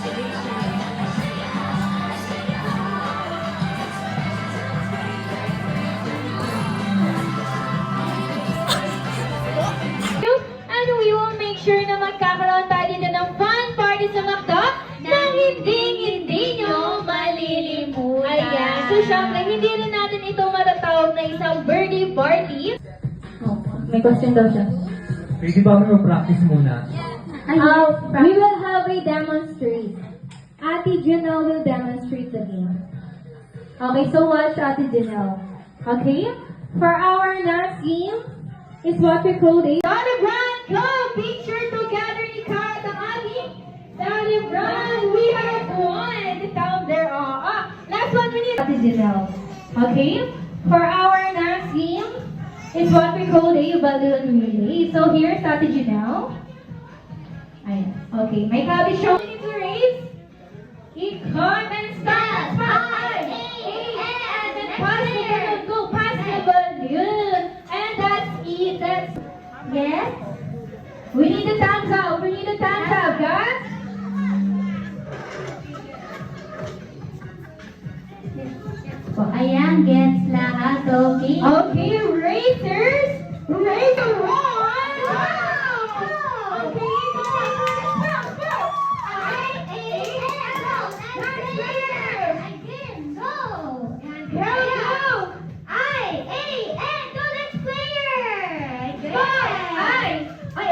And we will make sure na magkakaroon tayo dito ng fun party sa McDo na hindi nyo malilimutan. Ayan. So, syempre, hindi rin natin ito matatawag na isang birthday party. Oh, may question daw siya. Pwede ba kami mag-practice muna? We will have a demonstrate. Ate Janelle will demonstrate the game. Okay, so watch Ate Janelle. Okay? For our next game, is what we call the Donna Brand Go! Picture together ni Kat ang ating Donna Brand. We have won the town there. Last one we need Ate Janelle. Okay? For our next game, is what we call the balloon relay. So here's Ate Janelle. Ayan. Okay, may cabbage show. We need to raise. Ikot and stand. 5, 8, and then pass the balloon. Go pass the balloon. And that's it. That's yes. We need the thumbs up. We need the thumbs up, guys. So, ayan, gets lahat, okay? Okay, racers. Race the one. Okay, go. Go.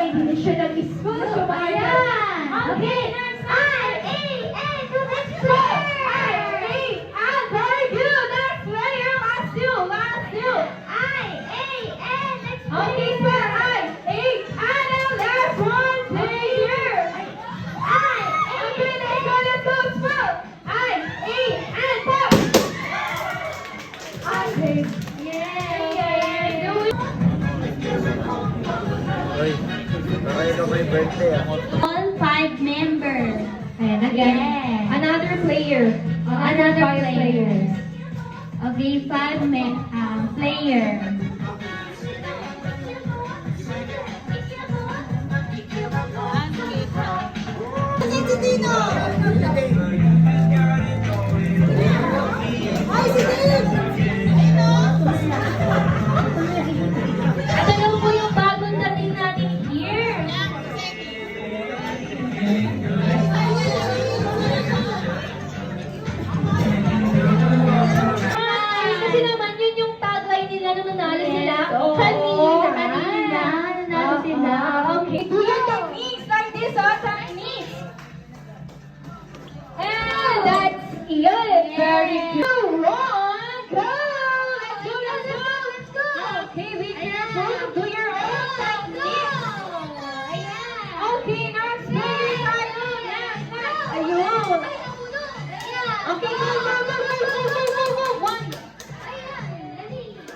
Hindi siya nag-school. So, ayan. Okay, next time. Next player. Very good. Next player. Last two. Okay, sir. And the last one player. Okay, let's go. Spell. And pop. Okay. Yeah. Uy, nakaya ka may birthday ah. All 5 members. Ayan, again. Yeah. Another player. Another five player. players. Okay, 5 players. Ito na po yung bagong dating natin here. Kasi naman yun yung tagline nila nung nanalo sila. Kanina. Nanalo sila. Okay. Do your techniques like this, techniques. And that's it. Very good. Go, Ron. Go. Let's go. Okay, be careful. Do your own techniques. Okay, next player tayo. Next. Ayun. Okay, go. One.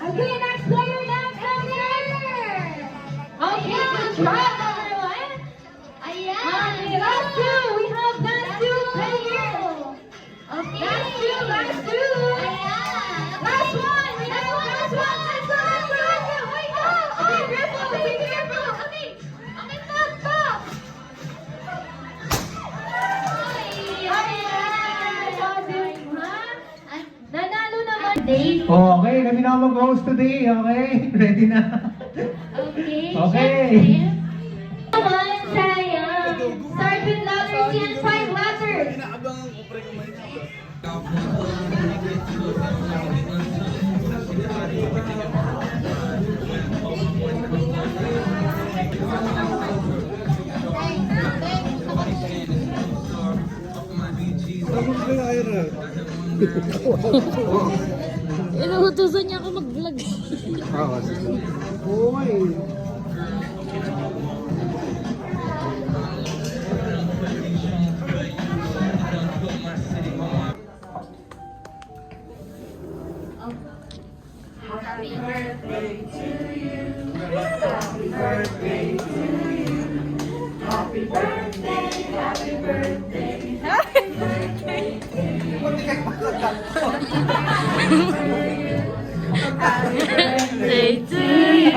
Okay, next player. Okay, good job, everyone. Okay, last two. We have last two players. Okay. Last two. Last one. We have last one. Let's go. Wait, go. Okay, careful. Be careful. Okay, stop. Nanalo naman. Okay, kami na mag-host today, okay? Ready na? Okay. Okay. Naman, sayang. Start with letters C and 5 letters. Inuutosan niya ako mag-vlog. Oo, Happy birthday to you. Happy birthday to you. Happy birthday, happy birthday. Happy birthday to you. Birthday to you.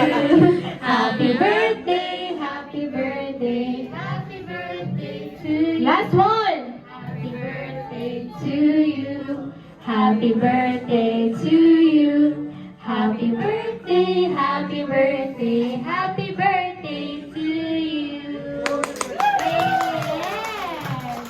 Happy birthday to you. Happy birthday, happy birthday, happy birthday to you. Yes.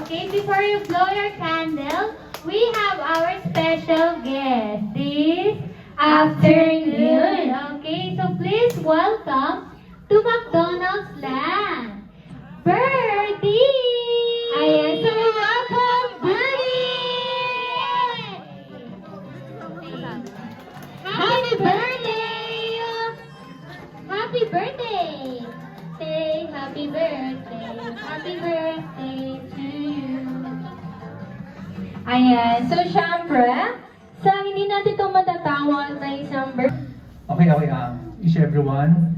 Okay, before you blow your candle, we have our special guest this afternoon. Okay, so please welcome to McDonald's Land, Birdie! Ayan, so welcome, Birdie! Happy birthday! Happy birthday! Say happy birthday! Happy birthday to you! Ayan. So, syempre, sa hindi natin ito matatawag na isang Okay, is everyone?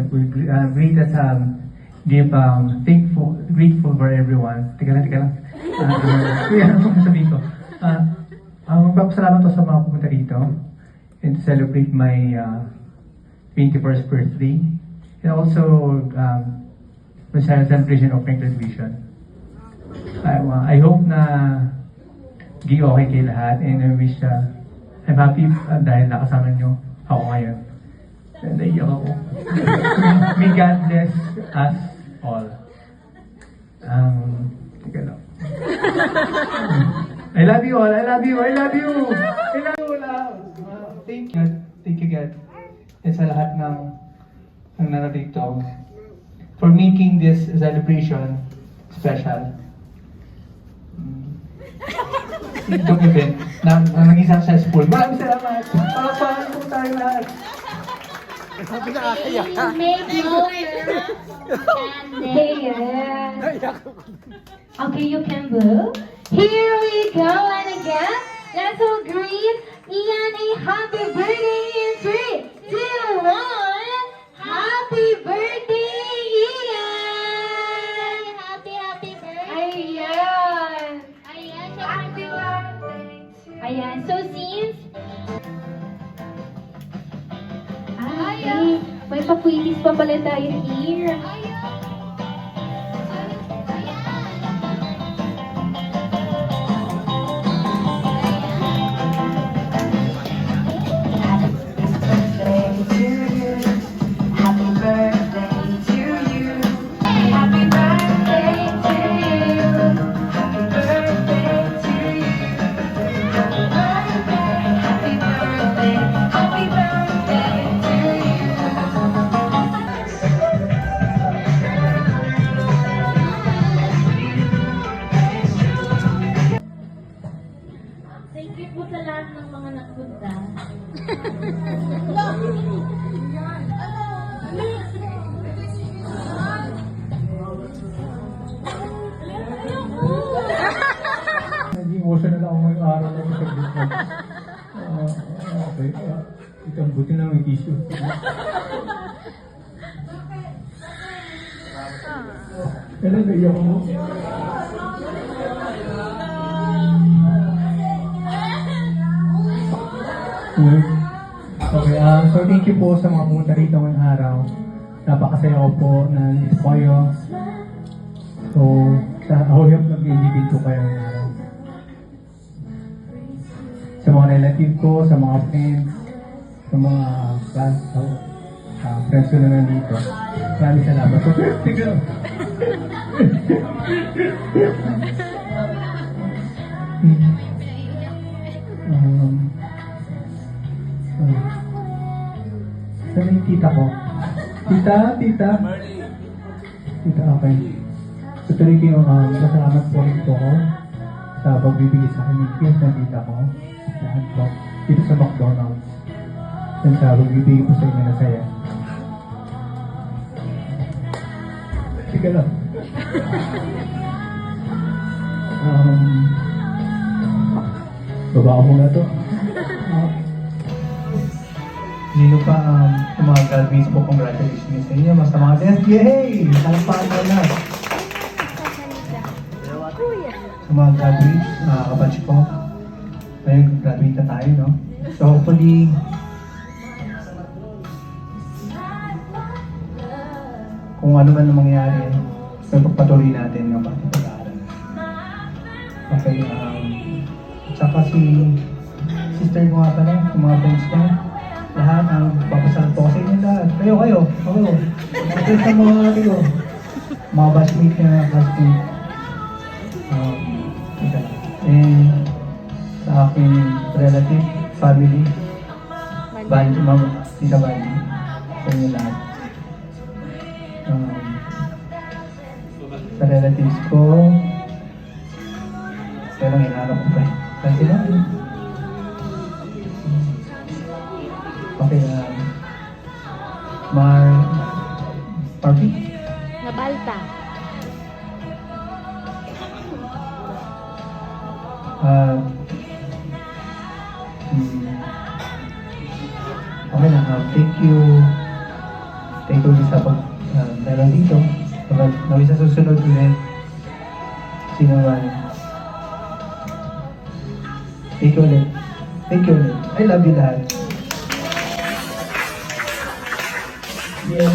We greet us, grateful for everyone. Teka lang. Ano po sabihin ko? Magpapasalamat ko sa mga pumunta rito and to celebrate my 21st birthday. And also, the celebration of my graduation. I hope na gigi okay kay lahat and I wish I'm happy dahil nakasama nyo ako ngayon. Naiyak ako. May God bless us all. Teka lang. I love you all. I love you. I love you. I love you all. Thank you. Thank you God. And sa lahat ng narito for making this celebration special. Itong event na naging successful. Maraming salamat. Palapahan po tayo lahat. You may blow your candle. Yes. Okay, you can blow. Here we go, and again, let's all greet Ian a happy birthday in 3, 2, 1. Happy birthday, Ian! Happy birthday! Ayan. Ayan, Happy birthday. Ayan, so since may papuitis pa pala tayo here. Thank you po sa lahat ng mga nagpunta. Naging emotional ako ngayong araw na sa pag-ibig. Okay. Itong buti na may tissue. Kailan na iyak mo? Okay, so thank you po sa mga pumunta rito ngayong araw. Napakasaya ko po na nandito po kayo. So, sa ahoyap nag-enjoy po kayo ngayong araw. Sa mga relative ko, sa mga friends, sa mga class, friends ko na nandito. Maraming salamat. So, tignan. Saan yung tita ko? Tita? Tita, okay. So, tuloy ko yung masalamat po rin po ko sa pagbibigay sa akin ng gift ng tita ko sa handbag dito sa McDonald's. Yan sa pagbibigay po sa inyo na saya. Sige lang. Baba ko muna to. Dito pa yung mga graduates po, congratulations sa inyo. Basta mga guests, yay! Talampakan mo na. Sa mga graduates, mga kabatch ko, ngayon graduate na tayo, no? So hopefully, kung ano man ang mangyari, pagpatuloy natin yung pag-aaral. Okay, tsaka si sister ko nga pala, yung mga friends ko, lahat, papasalat po kasi inyo lahat. Kayo, mga friends na mga kayo, mga batchmate na classmate. Okay. And sa aking relative, family, Bandi, Mama, Tita Bandi, sa inyo lahat. Sa relatives ko, kaya lang hinahanap ko pa eh. Saan sila? Okay, Marvin? Nabalta. Okay lang, thank you sa pag meron dito. Nawis sa susunod ulit. Sino man. Thank you ulit. I love you lahat. Yeah.